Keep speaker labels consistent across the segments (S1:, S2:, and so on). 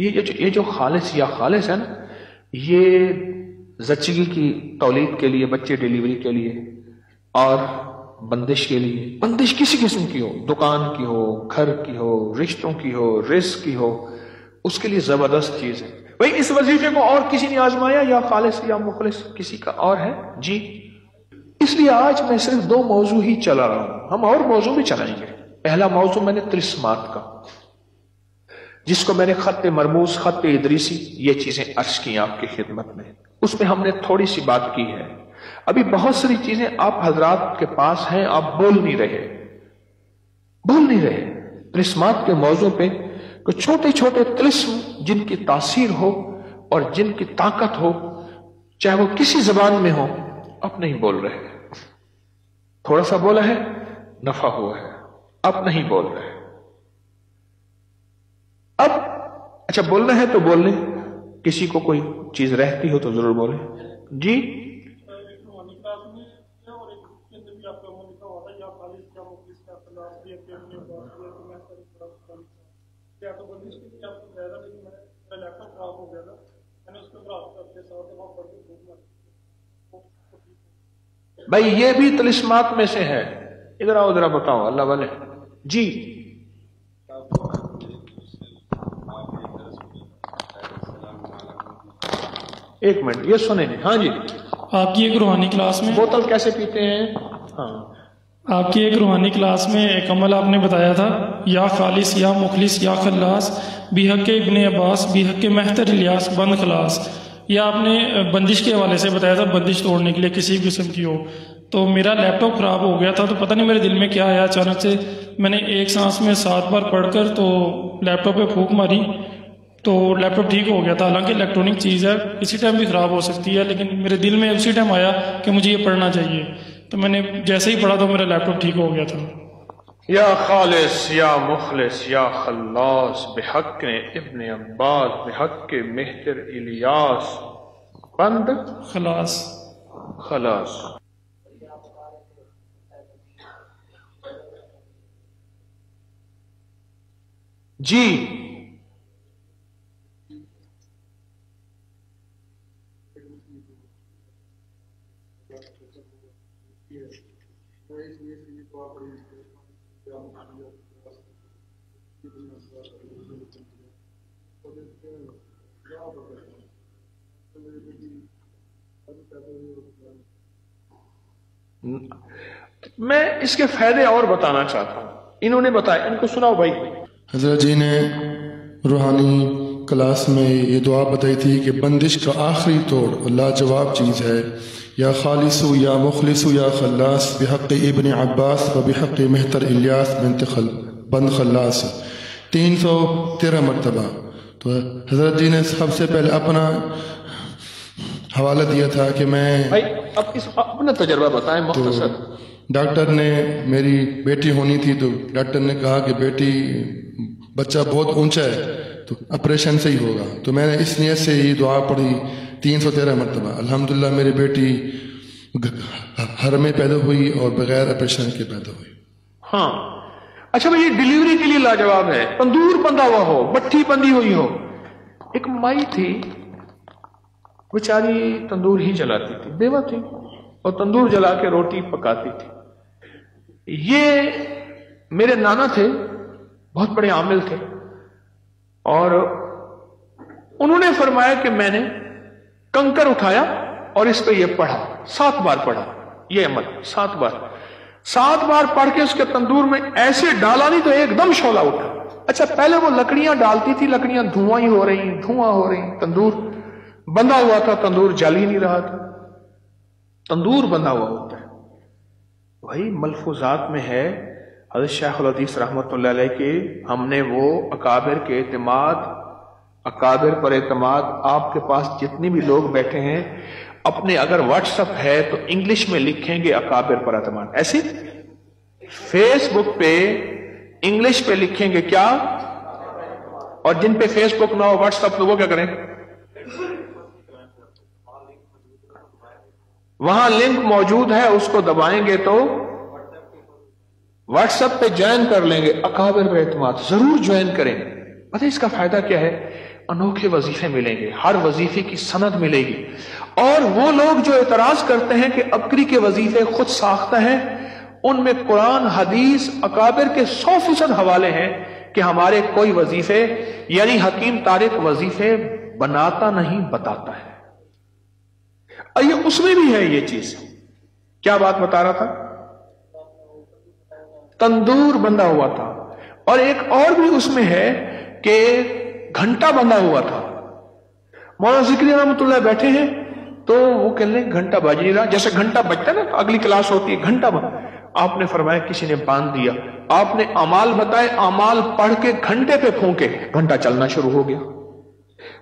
S1: یہ جو خالص یا خالص ہے نا، یہ زچگی کی تولید کے لیے، بچے ڈیلیوری کے لیے، اور بندش کے لیے، بندش کسی قسم کی ہو، دکان کی ہو، گھر کی ہو، رشتوں کی ہو، رزق کی ہو، اس کے لیے زبردست چیز ہے بھائی۔ اس وظیفے کو اور کسی نے آزمایا یا خالص یا مخلص کسی کا اور ہے؟ جی۔ اس لیے آج میں صرف 2 موضوع ہی چلا رہا ہوں، ہم اور موضوع بھی چلائیں گے۔ پہلا موضوع میں نے طلسمات کا، جس کو میں نے خط مرموز، خط ادریسی، یہ چیزیں عرض کی آپ کی خدمت میں، اس میں ہم نے تھوڑی سی بات کی ہے۔ ابھی بہت ساری چیزیں آپ حضرات کے پاس ہیں، آپ بول نہیں رہے۔ طلسمات کے موضوع پہ کچھ چھوٹے چھوٹے طلسم جن کی تاثیر ہو اور جن کی طاقت ہو، چاہے وہ کسی زبان میں ہو، اب نہیں بول رہے۔ تھوڑا سا بولا ہے، نفع ہوا ہے، اب نہیں بول رہے۔ اب اچھا بولنا ہے تو بول لیں، کسی کو کوئی چیز رہتی ہو تو ضرور بولیں۔ جی بھائی، یہ بھی طلسمات میں سے ہے۔ ادھر آؤ، ذرا بتاؤ اللہ والے۔ جی ایک منٹ، یہ سنیں۔ ہاں جی،
S2: آپ کی ایک روحانی کلاس میں
S1: بوتل کیسے پیتے ہیں؟ ہاں،
S2: آپ کی ایک روحانی کلاس میں ایک عمل آپ نے بتایا تھا، یا خالص یا مخلص یا خلاص، بحق ابن عباس بحق مہتر الیاس بند خلاص۔ یہ آپ نے بندش کے حوالے سے بتایا تھا، بندش توڑنے کے لیے کسی بھی قسم کی ہو۔ تو میرا لیپ ٹاپ خراب ہو گیا تھا، تو پتہ نہیں میرے دل میں کیا آیا، اچانک سے میں نے ایک سانس میں 7 بار پڑھ کر تو لیپ ٹاپ پہ پھونک ماری، تو لیپ ٹاپ ٹھیک ہو گیا تھا۔ حالانکہ الیکٹرانک چیز ہے، کسی ٹائم بھی خراب ہو سکتی ہے، لیکن میرے دل میں اسی ٹائم آیا کہ مجھے یہ پڑھنا چاہیے، تو میں نے جیسے ہی پڑھا تو میرا لیپ ٹاپ ٹھیک ہو گیا تھا۔
S1: یا خالص یا مخلص یا خلاص بحق ابن عباس بحق مہتر الیاس بند خلاص۔ جی میں اس کے فائدے اور بتانا چاہتا ہوں، انہوں نے بتایا، ان کو سناؤ بھائی۔
S3: حضرت جی نے روحانی کلاس میں یہ دعا بتائی تھی کہ بندش کا آخری توڑ لاجواب چیز ہے، یا خالص یا مخلص یا خلاص بحق ابن عباس و بحق مہتر الیاس بند خلاص، 313 مرتبہ۔ تو حضرت جی نے سب سے پہلے اپنا حوالہ دیا تھا کہ میں
S1: بھائی اب اس اپنا تجربہ بتائیں مختصر۔
S3: ڈاکٹر نے، میری بیٹی ہونی تھی، تو ڈاکٹر نے کہا کہ بیٹی بچہ بہت اونچا ہے تو آپریشن سے ہی ہوگا، تو میں نے اس نیت سے یہ دعا پڑھی 313 مرتبہ۔ الحمدللہ میری بیٹی گھر میں پیدا ہوئی اور بغیر آپریشن کے پیدا ہوئی۔
S1: ہاں اچھا بھائی، یہ ڈیلیوری کے لیے لاجواب ہے۔ تندور بندھا ہوا ہو، بٹھی بندھی ہوئی ہو۔ ایک مائی تھی بیچاری، تندور ہی جلاتی تھی، بیوہ تھی، اور تندور جلا کے روٹی پکاتی تھی۔ یہ میرے نانا تھے، بہت بڑے عامل تھے، اور انہوں نے فرمایا کہ میں نے کنکر اٹھایا اور اس پہ یہ پڑھا، 7 بار پڑھا، یہ عمل 7 بار پڑھ کے اس کے تندور میں ایسے ڈالا نہیں تو ایک دم شعلہ اٹھا۔ اچھا پہلے وہ لکڑیاں ڈالتی تھی، لکڑیاں دھواں ہی ہو رہی، تندور بندھا ہوا تھا، تندور جل ہی نہیں رہا تھا۔ تندور بندھا ہوا ہوتا ہے وہی ملفوظات میں ہے۔ حضرت شیخ الحدیث رحمۃ اللہ علیہ کے، ہم نے وہ اکابر کے اعتماد، اکابر پر اعتماد، آپ کے پاس جتنے بھی لوگ بیٹھے ہیں اپنے، اگر واٹس اپ ہے تو انگلش میں لکھیں گے اکابر پر اعتماد، ایسے فیس بک پہ انگلش پہ لکھیں گے کیا، اور جن پہ فیس بک نہ ہو واٹس اپ، تو وہ کیا کریں، وہاں لنک موجود ہے، اس کو دبائیں گے تو واٹس ایپ پہ جوائن کر لیں گے۔ اکابر پر اعتماد ضرور جوائن کریں۔ پتہ اس کا فائدہ کیا ہے؟ انوکھے وظیفے ملیں گے، ہر وظیفے کی سند ملے گی. اور وہ لوگ جو اعتراض کرتے ہیں کہ ابکری کے وظیفے خود ساختہ ہیں، ان میں قرآن حدیث اکابر کے 100% حوالے ہیں کہ ہمارے کوئی وظیفے، یعنی حکیم طارق وظیفے بناتا نہیں بتاتا ہے. یہ اس میں بھی ہے یہ چیز. کیا بات بتا رہا تھا؟ تندور بندھا ہوا تھا. اور ایک اور بھی اس میں ہے کہ گھنٹہ بندھا ہوا تھا. مولانا ذکری رحمۃ اللہ بیٹھے ہیں تو وہ کہہ لیں گھنٹہ بج نہیں رہا، جیسے گھنٹہ بجتا ہے نا اگلی کلاس ہوتی ہے، گھنٹہ آپ نے فرمایا کسی نے باندھ دیا. آپ نے اعمال بتائے، اعمال پڑھ کے گھنٹے پہ پھونکے، گھنٹہ چلنا شروع ہو گیا.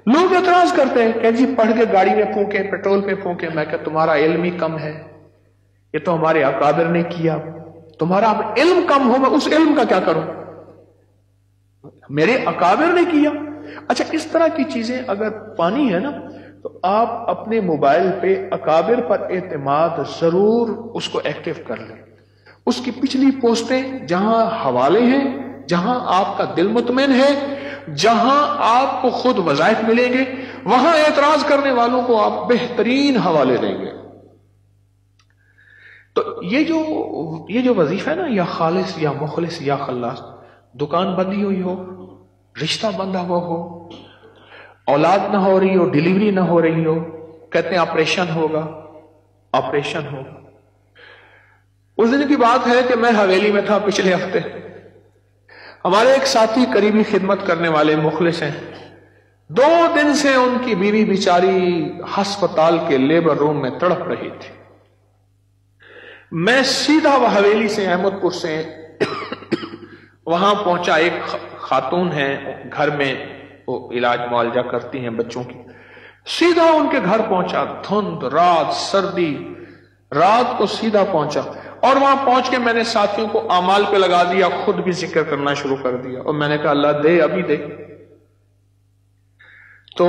S1: لوگ اعتراض کرتے ہیں کہ جی پڑھ کے گاڑی میں پھونکے، پیٹرول پہ پھونکے. میں کہ تمہارا علم ہی کم ہے، یہ تو ہمارے اکابر نے کیا. تمہارا علم کم ہو، میں اس علم کا کیا کروں؟ میرے اکابر نے کیا. اچھا، اس طرح کی چیزیں اگر پانی ہے نا تو آپ اپنے موبائل پہ اکابر پر اعتماد ضرور اس کو ایکٹیو کر لیں. اس کی پچھلی پوسٹیں جہاں حوالے ہیں، جہاں آپ کا دل مطمئن ہے، جہاں آپ کو خود وظائف ملیں گے، وہاں اعتراض کرنے والوں کو آپ بہترین حوالے دیں گے. تو یہ جو وظیفہ ہے نا، یا خالص یا مخلص یا خلاص، دکان بندی ہوئی ہو، رشتہ بندھا ہوا ہو، اولاد نہ ہو رہی ہو، ڈیلیوری نہ ہو رہی ہو، کہتے ہیں آپریشن ہوگا، آپریشن ہوگا. اس دن کی بات ہے کہ میں حویلی میں تھا پچھلے ہفتے. ہمارے ایک ساتھی قریبی خدمت کرنے والے مخلص ہیں. 2 دن سے ان کی بیوی بیچاری ہسپتال کے لیبر روم میں تڑپ رہی تھی. میں سیدھا وہ حویلی سے، احمد پور سے وہاں پہنچا. ایک خاتون ہے گھر میں، وہ علاج معالجہ کرتی ہیں بچوں کی. سیدھا ان کے گھر پہنچا، دھند رات، سردی، رات کو سیدھا پہنچا. اور وہاں پہنچ کے میں نے ساتھیوں کو اعمال پہ لگا دیا، خود بھی ذکر کرنا شروع کر دیا. اور میں نے کہا اللہ دے، ابھی دے. تو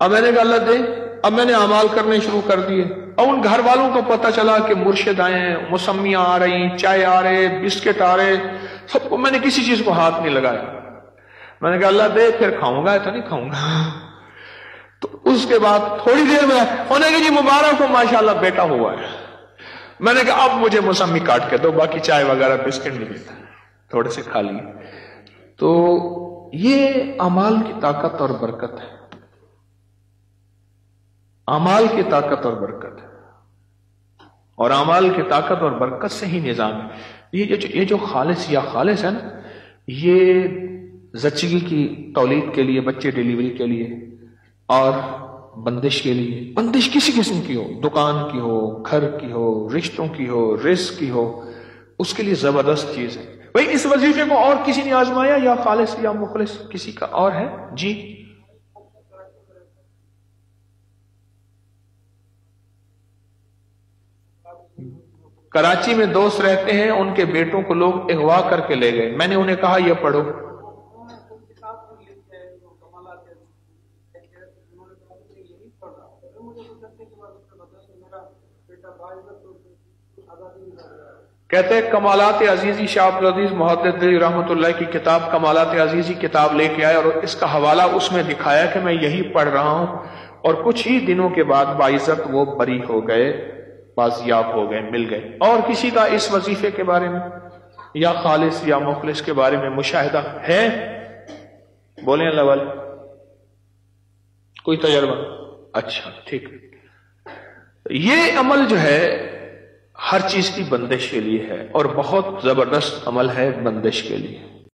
S1: اب میں نے کہا اللہ دے. اب میں نے اعمال کرنے شروع کر دیے. اور ان گھر والوں کو پتہ چلا کہ مرشد آئے ہیں، مسمیاں آ رہی، چائے آ رہے، بسکٹ آ رہے، سب کو. میں نے کسی چیز کو ہاتھ نہیں لگایا. میں نے کہا اللہ دے، پھر کھاؤں گا، ایسا نہیں کھاؤں گا. تو اس کے بعد تھوڑی دیر میں انہیں کہ جی مبارک ہو، ماشاءاللہ بیٹا ہوا ہے. میں نے کہا اب مجھے موسمی کاٹ کے دو، باقی چائے وغیرہ بسکٹ نہیں لیتا، تھوڑے سے کھا لیے. تو یہ اعمال کی طاقت اور برکت ہے. اعمال کی طاقت اور برکت ہے. اور اعمال کی طاقت اور برکت سے ہی نظام ہے. یہ جو خالص یا خالص ہے نا، یہ زچگی کی تولید کے لیے، بچے ڈیلیوری کے لیے، اور بندش کے لیے. بندش کسی قسم کی ہو، دکان کی ہو، گھر کی ہو، رشتوں کی ہو، رزق کی ہو، اس کے لیے زبردست چیز ہے. بھئی اس وظیفے کو اور کسی نے آزمایا، یا خالص یا مخلص کسی کا اور ہے؟ جی کراچی میں دوست رہتے ہیں، ان کے بیٹوں کو لوگ اغوا کر کے لے گئے. میں نے انہیں کہا یہ پڑھو. کہتے ہیں کمالات عزیزی، شاہ عبدالعزیز محدث رحمۃ اللہ کی کتاب کمالات عزیزی کتاب لے کے آئے، اور اس کا حوالہ اس میں دکھایا کہ میں یہی پڑھ رہا ہوں. اور کچھ ہی دنوں کے بعد باعزت وہ بری ہو گئے، بازیاب ہو گئے، مل گئے. اور کسی کا اس وظیفے کے بارے میں یا خالص یا مخلص کے بارے میں مشاہدہ ہے؟ بولیں اللہ والے، کوئی تجربہ؟ اچھا ٹھیک. یہ عمل جو ہے ہر چیز کی بندش کے لیے ہے، اور بہت زبردست عمل ہے بندش کے لیے.